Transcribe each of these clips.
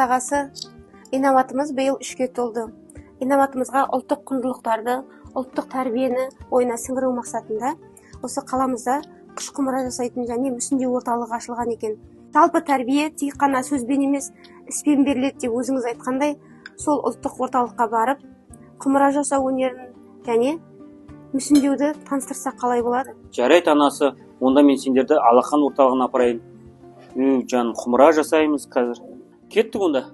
ағасы, инабатымыз биыл 3-ке толды. Инабатымызға ұлттық құндылықтарды, ұлттық тәрбиені ойына сіңіру мақсатында осы қаламызда қыш құмыра жасайтын және мүсіндеу орталығы ашылған екен. Жалпы тәрбие тек қана сөзбен емес, іспен беріледі деп өзіңіз айтқандай, сол ұлттық орталыққа барып, құмыра жасау өнерін және мүсіндеуді таныстырсақ қалай болады? Жарайды анасы, онда мен сендерді Алақан орталығына апарайын. Жаным, құмыра жасаймыз қазір. Кеттік онда.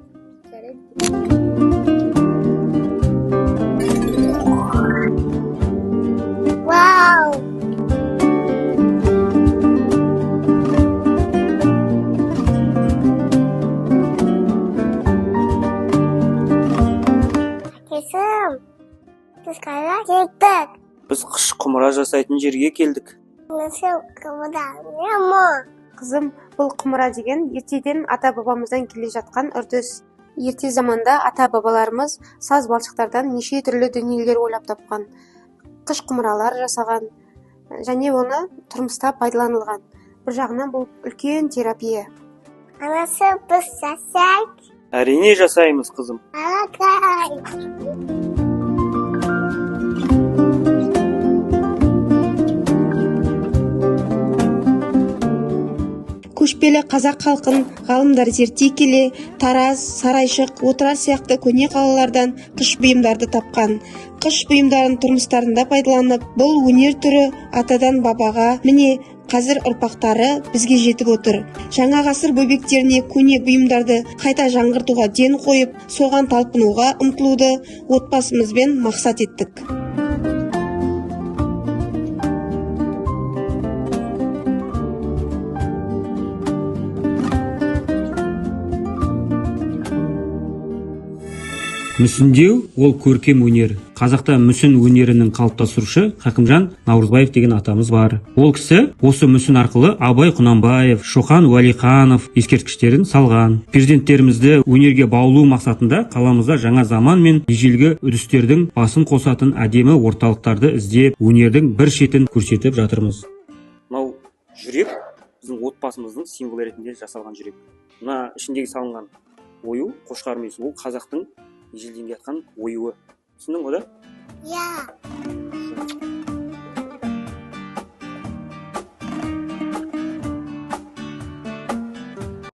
Вау! Әкесім, біз қайда кеттік? Біз қыш құмыра жасайтын жерге келдік. Насыл құмыра, не? Қызым, бұл құмыра деген ертеден ата-бабамыздан келе жатқан үрдіс. Ерте заманда ата-бабаларымыз саз балшықтардан неше түрлі дүниелер ойлап тапқан. Қыш құмыралар жасаған және оны тұрмыста пайдаланылған. Бір жағынан бұл үлкен терапия. Анасы, біз жасайық. Әрине жасаймыз, қызым. Алакай! Көшпелі қазақ халқын ғалымдар зерттей келе, Тараз, Сарайшық, Отырар сияқты көне қалалардан қыш бұйымдарды тапқан. Қыш бұйымдарын тұрмыстарында пайдаланып, бұл өнер түрі атадан бабаға, міне қазір ұрпақтары бізге жетіп отыр. Жаңа ғасыр бөбектеріне көне бұйымдарды қайта жаңғыртуға ден қойып, соған талпынуға ұмтылуды отбасымызбен мақсат еттік. Мүсіндеу ол көркем өнер. Қазақта мүсін өнерінің қалыптастырушы Хакімжан Наурызбаев деген атамыз бар. Ол кісі осы мүсін арқылы Абай Құнанбаев, Шоқан Уәлиханов ескерткіштерін салған. Перзенттерімізді өнерге баулу мақсатында қаламызда жаңа заман мен ежелгі үрдістердің басын қосатын әдемі орталықтарды іздеп, өнердің бір шетін көрсетіп жатырмыз. Мынау жүрек біздің отбасымыздың символы ретінде жасалған жүрек. Мына ішіндегі салынған ою қошқар мүйіз, ол қазақтың ежелден келе жатқан оюы. Түсіндің ғой да? Я.